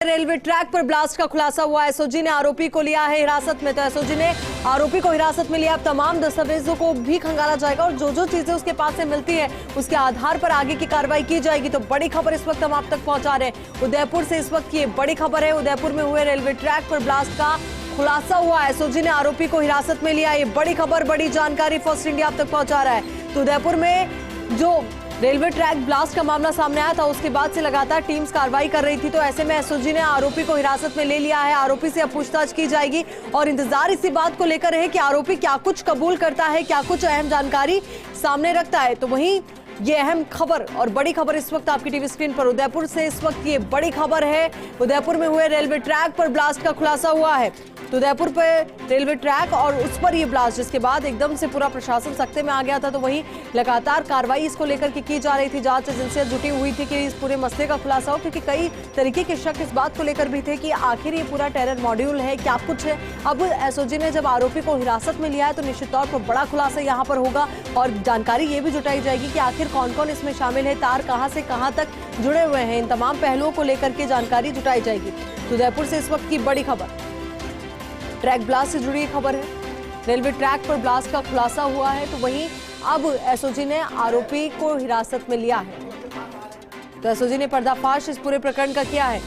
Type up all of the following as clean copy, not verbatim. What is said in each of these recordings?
Railway track पर blast का खुलासा हुआ। एसओजी ने आरोपी को लिया है हिरासत में। तो एसओजी ने आरोपी को हिरासत में लिया। अब तमाम दस्तावेजों को भी खंगाला जाएगा और जो जो चीजें उसके पास से मिलती है उसके आधार पर आगे की कार्रवाई की जाएगी। तो बड़ी खबर इस वक्त हम आप तक पहुंचा रहे हैं उदयपुर से। इस वक्त ये बड़ी खबर है, उदयपुर में हुए रेलवे ट्रैक पर ब्लास्ट का खुलासा हुआ। एसओजी ने आरोपी को हिरासत में लिया। ये बड़ी खबर, बड़ी जानकारी फर्स्ट इंडिया आप तक पहुंचा रहा है। तो उदयपुर में जो रेलवे ट्रैक ब्लास्ट का मामला सामने आया था उसके बाद से लगातार टीम्स कार्रवाई कर रही थी। तो ऐसे में एसओजी ने आरोपी को हिरासत में ले लिया है। आरोपी से अब पूछताछ की जाएगी और इंतजार इसी बात को लेकर है कि आरोपी क्या कुछ कबूल करता है, क्या कुछ अहम जानकारी सामने रखता है। तो वहीं ये अहम खबर और बड़ी खबर इस वक्त आपकी टीवी स्क्रीन पर उदयपुर से। इस वक्त ये बड़ी खबर है, उदयपुर में हुए रेलवे ट्रैक पर ब्लास्ट का खुलासा हुआ है। तो उदयपुर पर रेलवे ट्रैक और उस पर ये ब्लास्ट, जिसके बाद एकदम से पूरा प्रशासन सख्ते में आ गया था। तो वहीं लगातार कार्रवाई इसको लेकर के की जा रही थी। जांच एजेंसियां जुटी हुई थी कि इस पूरे मसले का खुलासा हो, क्योंकि कई तरीके के शक इस बात को लेकर भी थे कि आखिर ये पूरा टेरर मॉड्यूल है, क्या कुछ है। अब एसओजी ने जब आरोपी को हिरासत में लिया है तो निश्चित तौर पर बड़ा खुलासा यहाँ पर होगा और जानकारी ये भी जुटाई जाएगी कि आखिर कौन कौन इसमें शामिल है, तार कहां से कहां तक जुड़े हुए हैं। इन तमाम पहलुओं को लेकर के जानकारी जुटाई जाएगी। तो उदयपुर से इस वक्त की बड़ी खबर ट्रैक ब्लास्ट से जुड़ी खबर है। रेलवे ट्रैक पर ब्लास्ट का खुलासा हुआ है। तो वहीं अब एसओजी ने आरोपी को हिरासत में लिया है। तो एसओजी ने पर्दाफाश इस पूरे प्रकरण का किया है।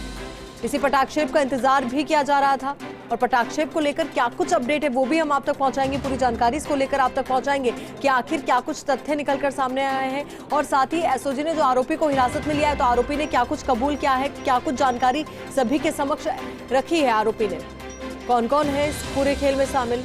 इसी पटाक्षेप का इंतजार भी किया जा रहा था और पटाक्षेप को लेकर क्या कुछ अपडेट है वो भी हम आप तक पहुंचाएंगे। पूरी जानकारी इसको लेकर आप तक पहुंचाएंगे कि आखिर क्या कुछ तथ्य निकलकर सामने आए हैं और साथ ही एसओजी ने जो आरोपी को हिरासत में लिया है तो आरोपी ने क्या कुछ कबूल किया है, क्या कुछ जानकारी सभी के समक्ष रखी है। आरोपी ने कौन कौन है इस पूरे खेल में शामिल।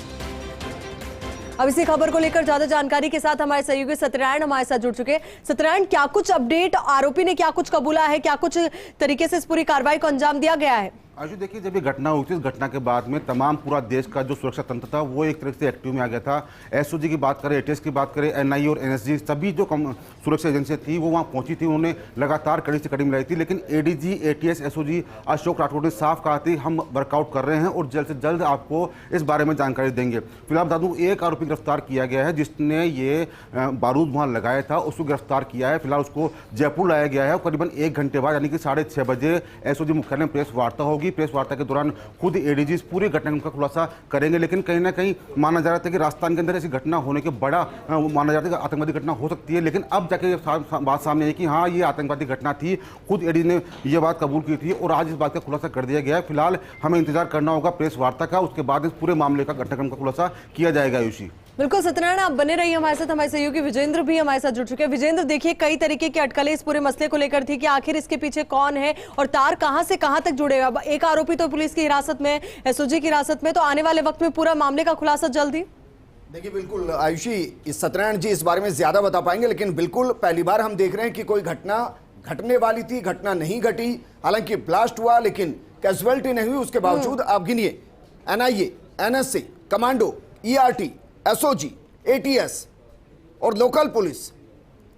अब इसी खबर को लेकर ज्यादा जानकारी के साथ हमारे सहयोगी सत्यनारायण हमारे साथ जुड़ चुके हैं। सत्यनारायण, क्या कुछ अपडेट, आरोपी ने क्या कुछ कबूला है, क्या कुछ तरीके से इस पूरी कार्रवाई को अंजाम दिया गया है? आजू देखिए, जब ये घटना हुई थी, इस घटना के बाद में तमाम पूरा देश का जो सुरक्षा तंत्र था वो एक तरह से एक्टिव में आ गया था। एसओजी की बात करें, एटीएस की बात करें, एनआईए और एनएसजी सभी जो सुरक्षा एजेंसियां थी वो वहाँ पहुंची थी। उन्होंने लगातार कड़ी से कड़ी मिलाई थी। लेकिन ADG, ATS, SOG Ashok Rathore ने साफ कहा थी हम वर्कआउट कर रहे हैं और जल्द से जल्द आपको इस बारे में जानकारी देंगे। फिलहाल बता दूँ, एक आरोपी गिरफ्तार किया गया है जिसने ये बारूद वहाँ लगाया था, उसको गिरफ्तार किया है। फिलहाल उसको जयपुर लाया गया है। करीबन 1 घंटे बाद यानी कि 6:30 बजे एसओजी मुख्यालय में प्रेस वार्ता होगी। प्रेस वार्ता के दौरान खुद एडीजी इस पूरे घटना का खुलासा करेंगे। लेकिन कहीं ना कहीं माना जा रहा था कि राजस्थान के अंदर ऐसी घटना होने के बड़ा माना जाता है कि आतंकवादी घटना हो सकती है। लेकिन अब जाके बात सामने आई कि हाँ, ये आतंकवादी घटना थी। खुद एडीजी ने यह बात कबूल की थी और आज इस बात का खुलासा कर दिया गया है। फिलहाल हमें इंतजार करना होगा प्रेस वार्ता का, उसके बाद इस पूरे मामले का घटनाक्रम का खुलासा किया जाएगा। आयुषी, बिल्कुल सत्यनारायण, आप बने रहिए हमारे साथ। हमारे सहयोगी विजेंद्र भी हमारे साथ जुड़ चुके हैं। विजेंद्र, देखिए कई तरीके की अटकलें इस पूरे मसले को लेकर थी कि आखिर इसके पीछे कौन है और तार कहां से कहां तक जुड़ेगा। एक आरोपी तो पुलिस की हिरासत में, एसओजी की हिरासत में, तो आने वाले वक्त में पूरा मामले का खुलासा जल्द ही। देखिए, बिल्कुल आयुषी, सत्यनारायण जी इस बारे में ज्यादा बता पाएंगे। लेकिन बिल्कुल पहली बार हम देख रहे हैं कि कोई घटना घटने वाली थी, घटना नहीं घटी। हालांकि ब्लास्ट हुआ लेकिन कैजुअलिटी नहीं हुई। उसके बावजूद आप गिनिए, NIA, NSC, commando, ERT, SOG, ATS और लोकल पुलिस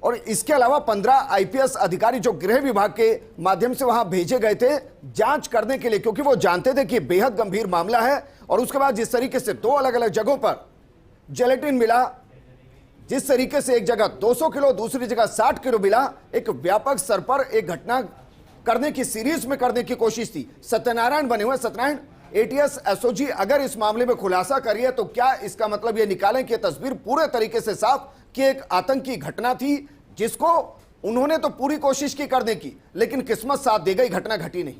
और इसके अलावा 15 आईपीएस अधिकारी जो गृह विभाग के माध्यम से वहां भेजे गए थे जांच करने के लिए, क्योंकि वो जानते थे कि बेहद गंभीर मामला है। और उसके बाद जिस तरीके से 2 अलग अलग जगहों पर जेलेटिन मिला, जिस तरीके से एक जगह 200 किलो, दूसरी जगह 60 किलो मिला, एक व्यापक स्तर पर एक घटना करने की, सीरीज में करने की कोशिश थी। सत्यनारायण बने हुए। सत्यनारायण, एटीएस, एसओजी अगर इस मामले में खुलासा करिए तो क्या इसका मतलब ये निकालें कि तस्वीर पूरे तरीके से साफ कि एक आतंकी घटना थी जिसको उन्होंने तो पूरी कोशिश की करने की, लेकिन किस्मत साथ दे गई, घटना घटी नहीं?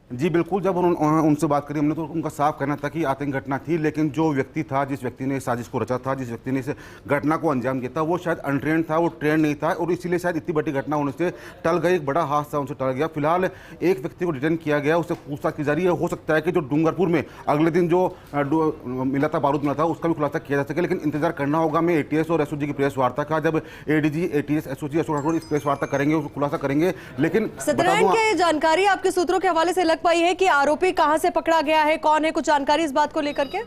जी बिल्कुल, जब उनसे बात करी हमने तो उनका साफ कहना था कि आतंक घटना थी। लेकिन जो व्यक्ति था, जिस व्यक्ति ने साजिश को रचा था, जिस व्यक्ति ने इस घटना को अंजाम दिया था, वो शायद अनट्रेंड था, वो ट्रेन नहीं था और इसीलिए शायद इतनी बड़ी घटना होने से टल गई। एक बड़ा हादसा उनसे टल गया। फिलहाल एक व्यक्ति को डिटेन किया गया, उससे पूछताछ की जा रही है। हो सकता है कि जो डूंगरपुर में अगले दिन जो मिला था, बारूद मिला था, उसका भी खुलासा किया जा सके। लेकिन इंतजार करना होगा हमें एटीएस और एसओजी की प्रेस वार्ता का। जब ADG, ATS, SOG, Ashok Rathore इस प्रेस वार्ता करेंगे, उसको खुलासा करेंगे। लेकिन सत्यनारायण, की जानकारी आपके सूत्रों के हवाले से लग पाई है कि आरोपी कहां से पकड़ा गया है, कौन है, कुछ जानकारी इस बात को लेकर के?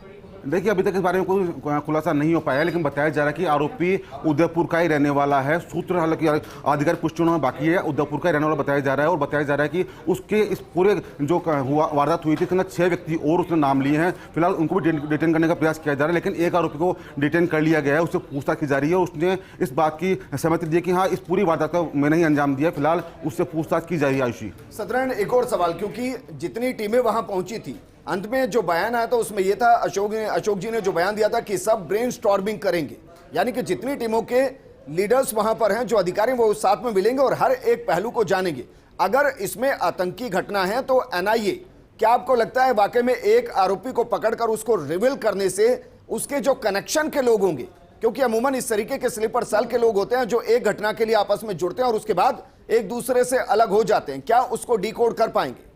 देखिए अभी तक इस बारे में कोई खुलासा नहीं हो पाया है, लेकिन बताया जा रहा है कि आरोपी उदयपुर का ही रहने वाला है। सूत्र हालांकि आधिकारिक पुष्टि होना बाकी है, उदयपुर का ही रहने वाला बताया जा रहा है। और बताया जा रहा है कि उसके इस पूरे जो वारदात हुई थी इसके अंदर 6 व्यक्ति और उसने नाम लिए हैं। फिलहाल उनको भी डिटेन करने का प्रयास किया जा रहा है, लेकिन एक आरोपी को डिटेन कर लिया गया है, उससे पूछताछ की जा रही है। उसने इस बात की सहमति दी कि हाँ इस पूरी वारदात को मैंने ही अंजाम दिया। फिलहाल उससे पूछताछ की जा रही है। आयुषी, सत्यनारायण, एक और सवाल, क्योंकि जितनी टीमें वहां पहुंची थी, अंत में जो बयान आया था उसमें यह था, अशोक जी ने जो बयान दिया था कि सब ब्रेनस्टॉर्मिंग करेंगे, यानी कि जितनी टीमों के लीडर्स वहां पर हैं, जो अधिकारी, वो साथ में मिलेंगे और हर एक पहलू को जानेंगे। अगर इसमें आतंकी घटना है तो एनआईए, क्या आपको लगता है वाकई में एक आरोपी को पकड़कर उसको रिवील करने से उसके जो कनेक्शन के लोग होंगे, क्योंकि अमूमन इस तरीके के स्लीपर सेल के लोग होते हैं जो एक घटना के लिए आपस में जुड़ते हैं और उसके बाद एक दूसरे से अलग हो जाते हैं, क्या उसको डिकोड कर पाएंगे?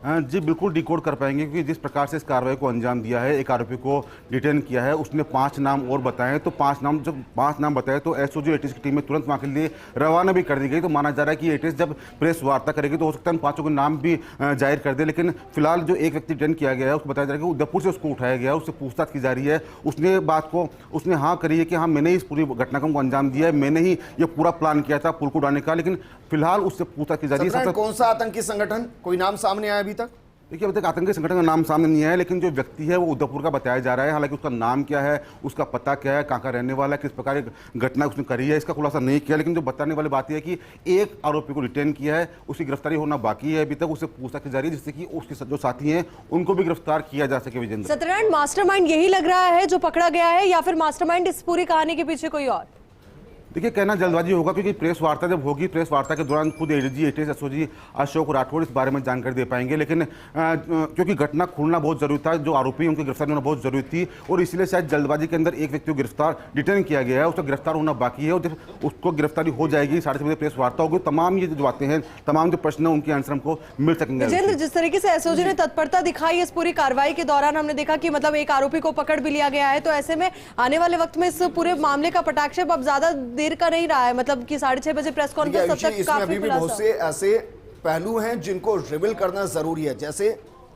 जी बिल्कुल डिकोड कर पाएंगे, क्योंकि जिस प्रकार से इस कार्रवाई को अंजाम दिया है, एक आरोपी को डिटेन किया है, उसने 5 नाम और बताए। तो 5 नाम बताए तो एसओजी एटीएस की टीम में तुरंत वहाँ के लिए रवाना भी कर दी गई। तो माना जा रहा है कि एटीएस जब प्रेस वार्ता करेगी तो हो सकता है 5 के नाम भी जाहिर कर दे। लेकिन फिलहाल जो एक व्यक्ति डिटेन किया गया है उसको बताया जा रहा है कि उदयपुर से उसको उठाया गया है, उससे पूछताछ की जा रही है। उसने हाँ करी है कि हाँ मैंने इस पूरी घटनाक्रम को अंजाम दिया है, मैंने ही ये पूरा प्लान किया था पुल को उड़ाने का। लेकिन फिलहाल उससे पूछताछ की जा रही है। कौन सा आतंकी संगठन, कोई नाम सामने आया अभी तक? देखिए अभी तक आतंकी संगठन का नाम सामने नहीं आया, लेकिन जो व्यक्ति है वो उदयपुर का बताया जा रहा है। हालांकि उसका नाम क्या है, उसका पता क्या है, कहाँ का रहने वाला है, किस प्रकार की घटना उसने करी है, इसका खुलासा नहीं किया। लेकिन जो बताने वाली बात यह है कि एक आरोपी को डिटेन किया है, उसकी गिरफ्तारी होना बाकी है, अभी तक उससे पूछताछ की जा रही है, जिससे कि उसके जो साथी हैं उनको भी गिरफ्तार किया जा सके। विजेंद्र, सत्यनारायण, मास्टरमाइंड यही लग रहा है जो पकड़ा गया है, या फिर मास्टरमाइंड इस पूरी कहानी के पीछे कोई और? देखिए कहना जल्दबाजी होगा, क्योंकि प्रेस वार्ता जब होगी, प्रेस वार्ता के दौरान खुद ADG ATS SOG Ashok Rathore इस बारे में जानकारी दे पाएंगे। लेकिन क्योंकि घटना खुलना बहुत जरूरी था, जो आरोपी उनकी गिरफ्तारी होना बहुत जरूरी थी, और इसलिए शायद जल्दबाजी के अंदर एक व्यक्ति को डिटेन किया गया है, उसका गिरफ्तार होना बाकी है। और जब उसको गिरफ्तारी हो जाएगी, 6:30 बजे प्रेस वार्ता होगी, तमाम ये जो बातें हैं, तमाम जो प्रश्न है, उनके आंसर हमको मिल सकेंगे। विजेंद्र, जिस तरीके से एसओजी ने तत्परता दिखाई इस पूरी कार्रवाई के दौरान, हमने देखा कि मतलब एक आरोपी को पकड़ भी लिया गया है, तो ऐसे में आने वाले वक्त में इस पूरे मामले का पटाक्षेप अब ज्यादा देर का नहीं रहा है, मतलब कि 6:30 बजे प्रेस कॉन्फ्रेंस तब तक इसमें अभी भी बहुत से ऐसे पहलू हैं जिनको रिवील करना जरूरी है। जैसे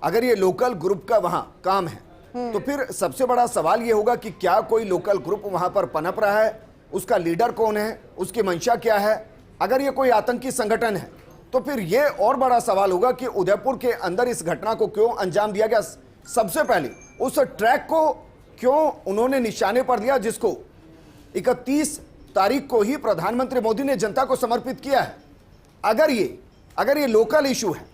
अगर ये लोकल ग्रुप का वहां काम है तो फिर सबसे बड़ा सवाल ये होगा कि क्या कोई लोकल ग्रुप वहां पर पनप रहा है, उसका लीडर कौन है, उसकी मंशा क्या है। अगर ये कोई आतंकी संगठन है तो फिर ये और बड़ा सवाल होगा कि उदयपुर के अंदर इस घटना को क्यों अंजाम दिया गया। सबसे पहले उस ट्रैक को क्यों उन्होंने निशाने पर लिया, जिसको 31 तारीख को ही प्रधानमंत्री मोदी ने जनता को समर्पित किया है। अगर ये लोकल इशू है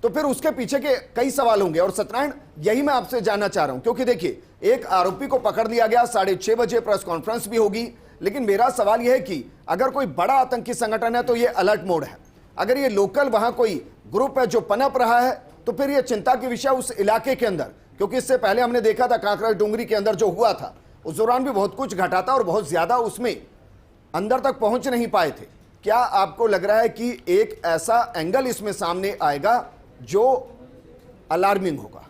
तो फिर उसके पीछे के कई सवाल होंगे। और सत्यनारायण, यही मैं आपसे जानना चाह रहा हूं, क्योंकि देखिए एक आरोपी को पकड़ लिया गया, 6:30 बजे प्रेस कॉन्फ्रेंस भी होगी, लेकिन मेरा सवाल यह है कि अगर कोई बड़ा आतंकी संगठन है तो यह अलर्ट मोड है। अगर ये लोकल वहां कोई ग्रुप है जो पनप रहा है तो फिर यह चिंता की विषय उस इलाके के अंदर, क्योंकि इससे पहले हमने देखा था कांकरा डूंगरी के अंदर जो हुआ था, उस दौरान भी बहुत कुछ घटा था और बहुत ज्यादा उसमें अंदर तक पहुंच नहीं पाए थे। क्या आपको लग रहा है कि एक ऐसा एंगल इसमें सामने आएगा जो अलार्मिंग होगा?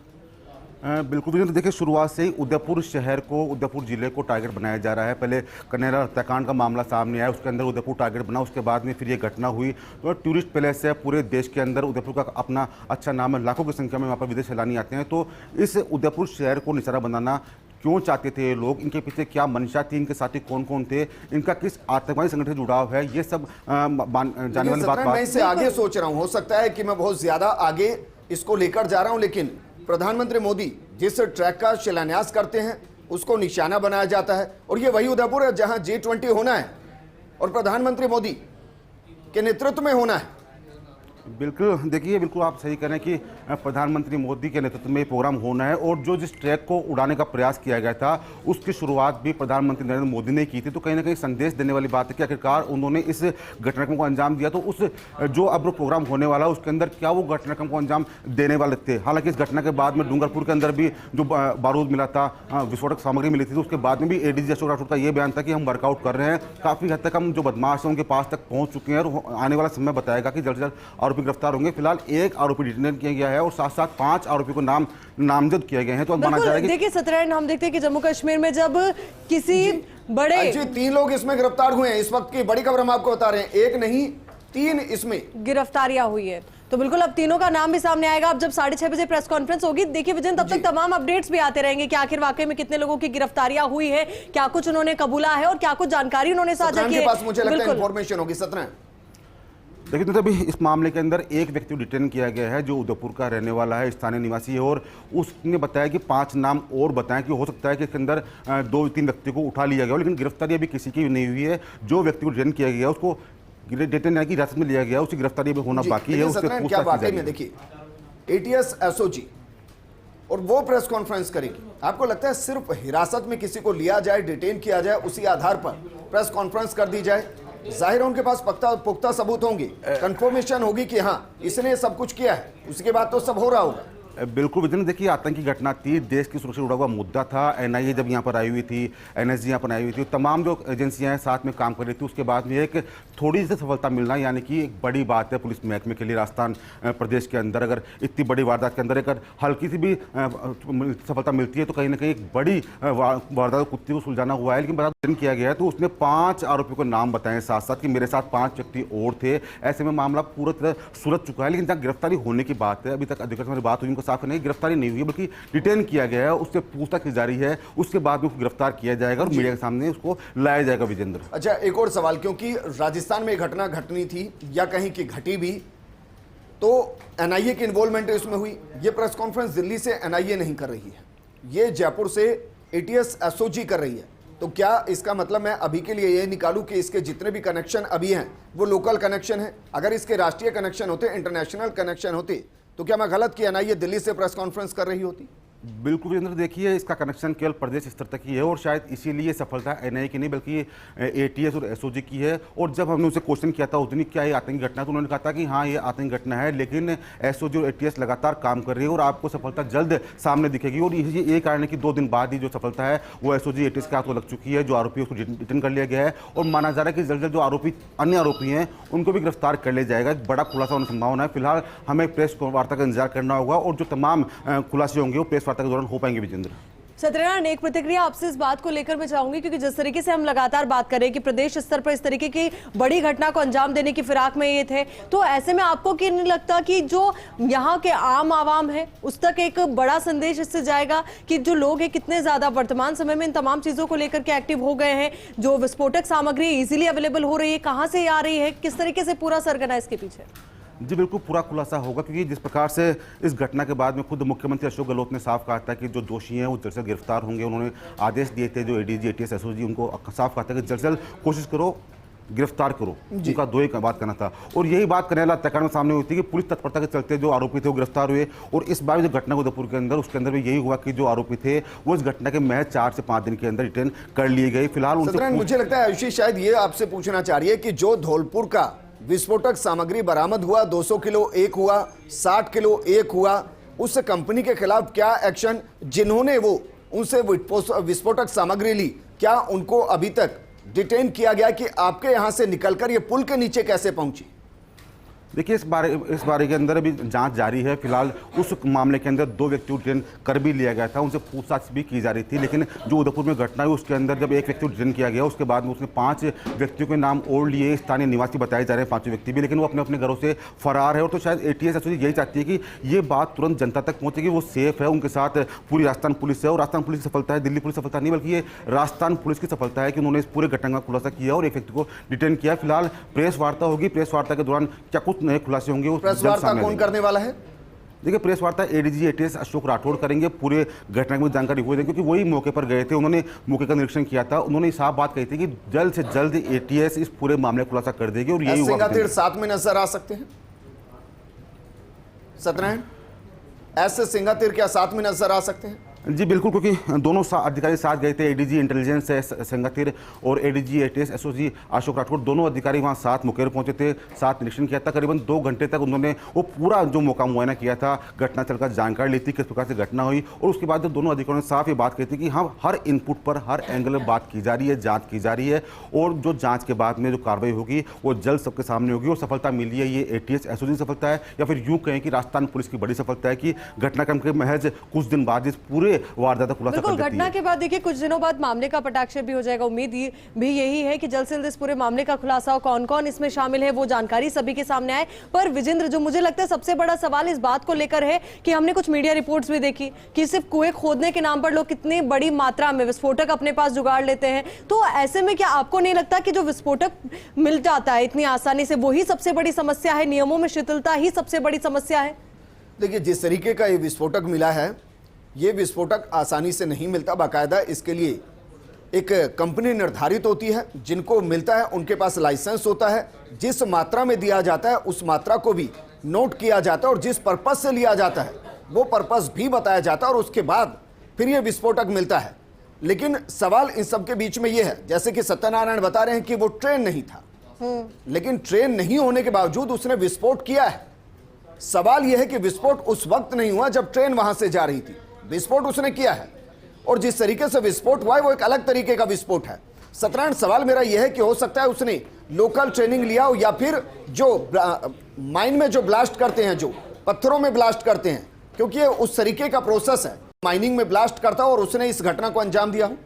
बिल्कुल, तो देखिए शुरुआत से ही उदयपुर शहर को, उदयपुर जिले को टारगेट बनाया जा रहा है। पहले कन्हैया हत्याकांड का मामला सामने आया, उसके अंदर उदयपुर टारगेट बना, उसके बाद में फिर ये घटना हुई। तो टूरिस्ट प्लेस है पूरे देश के अंदर, उदयपुर का अपना अच्छा नाम है, लाखों की संख्या में वहाँ पर विदेश सैलानी आते हैं। तो इस उदयपुर शहर को निशाना बनाना क्यों चाहते थे ये लोग, इनके पीछे क्या मंशा थी, इनके साथी कौन कौन थे, इनका किस आतंकवादी संगठन से जुड़ाव है, ये सब जानने वाली बात। मैं इससे आगे सोच रहा हूँ, हो सकता है कि मैं बहुत ज्यादा आगे इसको लेकर जा रहा हूँ, लेकिन प्रधानमंत्री मोदी जिस ट्रैक का शिलान्यास करते हैं उसको निशाना बनाया जाता है, और ये वही उदयपुर है जहां G20 होना है और प्रधानमंत्री मोदी के नेतृत्व में होना है। बिल्कुल, देखिए बिल्कुल आप सही कह रहे हैं कि प्रधानमंत्री मोदी के नेतृत्व में ये प्रोग्राम होना है, और जो जिस ट्रैक को उड़ाने का प्रयास किया गया था उसकी शुरुआत भी प्रधानमंत्री नरेंद्र मोदी ने की थी। तो कहीं ना कहीं संदेश देने वाली बात है कि आखिरकार उन्होंने इस घटनाक्रम को अंजाम दिया। तो उस जो अब प्रोग्राम होने वाला उसके अंदर क्या वो घटनाक्रम को अंजाम देने वाले थे। हालांकि इस घटना के बाद में डूंगरपुर के अंदर भी जो बारूद मिला था, विस्फोटक सामग्री मिली थी, तो उसके बाद में भी एडीजी अशोक राठौड़ का ये बयान था कि हम वर्कआउट कर रहे हैं, काफ़ी हद तक हम जो बदमाश हैं उनके पास तक पहुँच चुके हैं, और आने वाला समय बताएगा कि जल्द से जल्द आरोपी गिरफ्तार होंगे। फिलहाल एक आरोपी डिटेन किया गया है और साथ साथ 5 आरोपी को नामजद किए गए हैं। तो माना जाएगा। देखिए सत्यनारायण, हम देखते हैं कि जम्मू कश्मीर में जब किसी बड़े 3 लोग इसमें गिरफ्तार हुए हैं। इस वक्त की बड़ी खबर हम आपको बता रहे हैं, एक नहीं 3 इसमें गिरफ्तारियां हुई है। तो तो बिल्कुल अब तीनों का नाम भी सामने आएगा अब जब 6:30 बजे प्रेस कॉन्फ्रेंस होगी। देखिए विजन, तब तक तमाम अपडेट्स भी आते रहेंगे कि आखिर वाकई में कितने लोगों की गिरफ्तारियां हुई है, क्या कुछ उन्होंने कबूला है और क्या कुछ जानकारी उन्होंने साझा की है। पास मुझे लगता है इंफॉर्मेशन होगी। सत्रह देखिए तो अभी इस मामले के अंदर एक व्यक्ति डिटेन किया गया है जो उदयपुर का रहने वाला है, स्थानीय निवासी है, और उसने बताया कि 5 नाम और बताएं कि हो सकता है कि इसके अंदर 2-3 व्यक्ति को उठा लिया गया, लेकिन गिरफ्तारी अभी किसी की नहीं हुई है। जो व्यक्ति को डिटेन किया गया उसको डिटेन की हिरासत में लिया गया, उसकी गिरफ्तारी अभी होना बाकी है। उससे पूछताछ की जाएगी। देखिए एटीएस एसओजी और वो प्रेस कॉन्फ्रेंस करेगी। आपको लगता है सिर्फ हिरासत में किसी को लिया जाए, डिटेन किया जाए, उसी आधार पर प्रेस कॉन्फ्रेंस कर दी जाए? जाहिर है उनके पास पुख्ता सबूत होंगे, कंफर्मेशन होगी कि हाँ इसने सब कुछ किया है, उसके बाद तो सब हो रहा होगा। बिल्कुल विजन, देखिए आतंकी घटना थी, देश की सुरक्षा जुड़ा हुआ मुद्दा था। एनआईए जब यहाँ पर आई हुई थी, एनएसजी यहाँ पर आई हुई थी, तमाम जो एजेंसियां हैं साथ में काम कर रही थी, उसके बाद में एक थोड़ी सी सफलता मिलना यानी कि एक बड़ी बात है पुलिस महकमे के लिए। राजस्थान प्रदेश के अंदर अगर इतनी बड़ी वारदात के अंदर अगर हल्की सी भी सफलता मिलती है तो कहीं ना कहीं एक बड़ी वारदात कुत्ती को सुलझाना हुआ है। लेकिन बता किया गया है तो उसने 5 आरोपियों को नाम बताए साथ साथ कि मेरे साथ 5 व्यक्ति और थे। ऐसे में मामला पूरी तरह सुलझ चुका है। लेकिन जहाँ गिरफ्तारी होने की बात है, अभी तक अधिकारी हमारी बात हुई, उनको साफ नहीं, गिरफ्तारी नहीं हुई है बल्कि डिटेन किया गया है, उससे पूछताछ की जा रही है, उसके बाद में उसको गिरफ्तार किया जाएगा और मीडिया के सामने उसको लाया जाएगा। विजेंद्र, अच्छा एक और सवाल, क्योंकि राजस्थान में घटना घटनी थी या कहीं की घटी भी तो एनआईए की इन्वॉल्वमेंट इसमें हुई। ये प्रेस कॉन्फ्रेंस दिल्ली से एनआईए नहीं कर रही है, ये जयपुर से एटीएस एसओजी कर रही है। तो क्या इसका मतलब मैं अभी के लिए ये निकालूं कि इसके जितने भी कनेक्शन अभी हैं वो लोकल कनेक्शन हैं? अगर इसके राष्ट्रीय कनेक्शन होते, इंटरनेशनल कनेक्शन होते, तो क्या मैं गलत कि एनआईए दिल्ली से प्रेस कॉन्फ्रेंस कर रही होती? बिल्कुल वीरेंद्र, देखिए इसका कनेक्शन केवल प्रदेश स्तर तक ही है और शायद इसीलिए सफलता एनआईए की नहीं बल्कि एटीएस और एसओजी की है। और जब हमने उनसे क्वेश्चन किया था उस दिन क्या ये आतंकी घटना, तो उन्होंने कहा था कि हाँ ये आतंकी घटना है, लेकिन एसओजी और एटीएस लगातार काम कर रही है और आपको सफलता जल्द सामने दिखेगी। और ये कारण है कि 2 दिन बाद ही जो सफलता है वो एसओजी एटीएस के हाथों लग चुकी है। जो आरोपी उसको डिटेन कर लिया गया है और माना जा रहा है कि जल्द जल्द जो अन्य आरोपी हैं उनको भी गिरफ्तार कर लिया जाएगा। एक बड़ा खुलासा होने की संभावना है। फिलहाल हमें प्रेस वार्ता का इंतजार करना होगा और जो तमाम खुलासे होंगे वो प्रेस वार्ता के दौरान हो पाएंगे। सत्यनारायण, एक प्रतिक्रिया आपसे इस बात को लेकर मैं चाहूंगी, क्योंकि जिस तरीके से हम लगातार बात करें कि प्रदेश स्तर पर इस तरीके की बड़ी घटना को अंजाम देने की फिराक में ये थे, तो ऐसे में आपको क्यों नहीं लगता कि जो यहाँ के आम आवाम है उस तक एक बड़ा संदेश इससे जाएगा कि जो लोग हैं कितने ज्यादा वर्तमान समय में इन तमाम चीजों को लेकर के एक्टिव हो गए हैं, जो विस्फोटक सामग्री इजीली अवेलेबल हो रही है, कहाँ से आ रही है, किस तरीके से पूरा सरगना इसके पीछे? जी बिल्कुल पूरा खुलासा होगा, क्योंकि जिस प्रकार से इस घटना के बाद में खुद मुख्यमंत्री अशोक गहलोत ने साफ कहा था कि जो दोषी हैं वो जल्द से जल्द गिरफ्तार होंगे। उन्होंने आदेश दिए थे जो एडीजी एटीएस एसओजी उनको साफ कहा था कि जल्द से जल्द कोशिश करो, गिरफ्तार करो। उनका 2 ही बात करना था और यही बात करने वाला हत्याकांड में सामने हुई थी कि पुलिस तत्परता के चलते जो आरोपी थे वो गिरफ्तार हुए। और इस बार जो घटना उदयपुर के अंदर उसके अंदर भी यही हुआ कि जो आरोपी थे वो इस घटना के महज 4 से 5 दिन के अंदर डिटेन कर लिए गए। फिलहाल मुझे लगता है आयुषी शायद ये आपसे पूछना चाह रही है कि जो धौलपुर का विस्फोटक सामग्री बरामद हुआ, 200 किलो एक हुआ, 60 किलो एक हुआ, उस कंपनी के खिलाफ क्या एक्शन, जिन्होंने वो उनसे विस्फोटक सामग्री ली, क्या उनको अभी तक डिटेन किया गया कि आपके यहां से निकलकर ये पुल के नीचे कैसे पहुंची? देखिए इस बारे के अंदर अभी जांच जारी है। फिलहाल उस मामले के अंदर 2 व्यक्ति को डिटेन कर भी लिया गया था, उनसे पूछताछ भी की जा रही थी। लेकिन जो उदयपुर में घटना हुई उसके अंदर जब 1 व्यक्ति को डिटेन किया गया उसके बाद में उसने 5 व्यक्तियों के नाम और लिए, स्थानीय निवासी बताए जा रहे हैं 5 व्यक्ति भी, लेकिन वो अपने अपने घरों से फरार है। और तो शायद एटीएस एसओजी यही चाहती है कि ये बात तुरंत जनता तक पहुंचे कि वो सेफ है, उनके साथ पूरी राजस्थान पुलिस है। और राजस्थान पुलिस की सफलता है, दिल्ली पुलिस सफलता नहीं, बल्कि ये राजस्थान पुलिस की सफलता है कि उन्होंने इस पूरे घटना का खुलासा किया और 1 व्यक्ति को डिटेन किया। फिलहाल प्रेस वार्ता होगी, प्रेस वार्ता के दौरान क्या कुछ नए खुलासे होंगे। प्रेस वार्ता कौन करने वाला है? देखिए प्रेस वार्ता एडीजी एटीएस अशोक राठौड़ करेंगे, पूरे घटना की जानकारी हुई क्योंकि वही मौके पर गए थे, उन्होंने मौके का निरीक्षण किया था। उन्होंने साफ बात कही थी कि जल्द से जल्द एटीएस इस पूरे मामले का खुलासा कर देगी और यही हुआ। सिंगातीर साथ में नजर आ सकते हैं सत्यनारायण, ऐसे सिंगातीर क्या साथ में नजर आ सकते हैं? जी बिल्कुल, क्योंकि दोनों अधिकारी साथ गए थे, एडीजी इंटेलिजेंस संगतिर और ADG ATS SOG Ashok Rathore, दोनों अधिकारी वहां साथ मुकेर पहुंचे थे, साथ निरीक्षण किया था। करीबन 2 घंटे तक उन्होंने वो पूरा जो मौका मुआयना किया था, घटनास्थल का जानकारी ली थी, किस प्रकार से घटना हुई। और उसके बाद दोनों अधिकारियों ने साफ ये बात कही थी कि हाँ हर इनपुट पर हर एंगल में बात की जा रही है, जाँच की जा रही है और जो जाँच के बाद में जो कार्रवाई होगी वो जल्द सबके सामने होगी। और सफलता मिली है, ये एटीएस एसओजी सफलता है या फिर यूँ कहें कि राजस्थान पुलिस की बड़ी सफलता है कि घटनाक्रम के महज कुछ दिन बाद इस पूरे ये वारदात का खुलासा कर बिल्कुल, देती घटना है। के बाद देखिए कुछ दिनों बाद मामले का पटाक्षेप भी हो जाएगा। उम्मीद भी यही है कि जल्द से जल्द इस पूरे मामले का खुलासा हो, कौन कौन इसमें शामिल है वो जानकारी सभी के सामने आए। पर विजेंद्र, जो मुझे लगता है सबसे बड़ा सवाल इस बात को लेकर है कि हमने कुछ मीडिया रिपोर्ट्स भी देखी कि सिर्फ कुएं खोदने के नाम पर लोग कितनी बड़ी मात्रा में विस्फोटक अपने पास जुगाड़ लेते हैं। तो ऐसे में क्या आपको नहीं लगता कि जो विस्फोटक मिल जाता है इतनी आसानी से, वही सबसे बड़ी समस्या है? नियमों में शिथिलता ही सबसे बड़ी समस्या है? देखिए, जिस तरीके का ये विस्फोटक मिला है, ये विस्फोटक आसानी से नहीं मिलता। बाकायदा इसके लिए एक कंपनी निर्धारित होती है, जिनको मिलता है उनके पास लाइसेंस होता है। जिस मात्रा में दिया जाता है उस मात्रा को भी नोट किया जाता है और जिस पर्पस से लिया जाता है वो पर्पस भी बताया जाता है और उसके बाद फिर ये विस्फोटक मिलता है। लेकिन सवाल इन सब के बीच में ये है, जैसे कि सत्यनारायण बता रहे हैं कि वो ट्रेन नहीं था, लेकिन ट्रेन नहीं होने के बावजूद उसने विस्फोट किया है। सवाल यह है कि विस्फोट उस वक्त नहीं हुआ जब ट्रेन वहां से जा रही थी, विस्फोट उसने किया है और जिस तरीके से विस्फोट हुआ है वो एक अलग तरीके का विस्फोट है। सत्यनारायण, सवाल मेरा यह है कि हो सकता है उसने लोकल ट्रेनिंग लिया हो या फिर जो माइन में जो ब्लास्ट करते हैं, जो पत्थरों में ब्लास्ट करते हैं, क्योंकि ये उस तरीके का प्रोसेस है, माइनिंग में ब्लास्ट करता हो और उसने इस घटना को अंजाम दिया हो।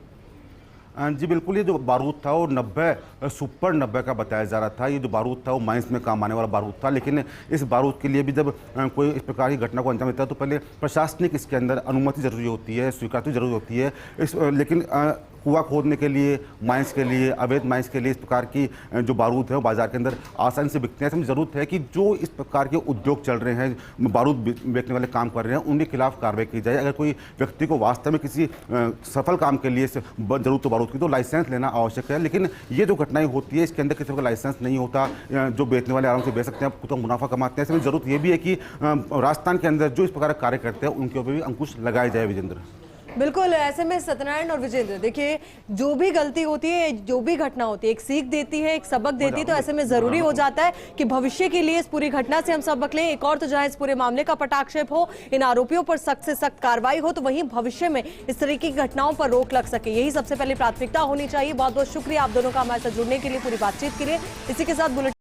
जी बिल्कुल, ये जो बारूद था वो 90 सुपर 90 का बताया जा रहा था। ये जो बारूद था वो माइंस में काम आने वाला बारूद था, लेकिन इस बारूद के लिए भी जब कोई इस प्रकार की घटना को अंजाम देता है तो पहले प्रशासनिक इसके अंदर अनुमति जरूरी होती है, स्वीकृति जरूरी होती है। लेकिन कुआं खोदने के लिए, माइंस के लिए, अवैध माइंस के लिए इस प्रकार की जो बारूद है वो बाजार के अंदर आसानी से बिकते हैं। ऐसे में ज़रूरत है कि जो इस प्रकार के उद्योग चल रहे हैं, बारूद बेचने वाले काम कर रहे हैं, उनके खिलाफ कार्रवाई की जाए। अगर कोई व्यक्ति को वास्तव में किसी सफल काम के लिए जरूरत हो बारूद की तो लाइसेंस लेना आवश्यक है। लेकिन ये जो घटनाएं होती है इसके अंदर किसी का लाइसेंस नहीं होता, जो बेचने वाले आराम से बेच सकते हैं, तो मुनाफा कमाते हैं। ऐसे में ज़रूरत ये भी है कि राजस्थान के अंदर जो इस प्रकार का कार्य करते हैं उनके ऊपर भी अंकुश लगाया जाए। विजेंद्र, बिल्कुल, ऐसे में सत्यनारायण और विजेंद्र, देखिए जो भी गलती होती है, जो भी घटना होती है, एक सीख देती है, एक सबक देती है। तो ऐसे में जरूरी हो जाता है कि भविष्य के लिए इस पूरी घटना से हम सबक लें। एक और तो जहां इस पूरे मामले का पटाक्षेप हो, इन आरोपियों पर सख्त से सख्त कार्रवाई हो, तो वहीं भविष्य में इस तरीके की घटनाओं पर रोक लग सके, यही सबसे पहले प्राथमिकता होनी चाहिए। बहुत बहुत शुक्रिया आप दोनों का हमारे साथ जुड़ने के लिए, पूरी बातचीत के लिए। इसी के साथ बुलेटिन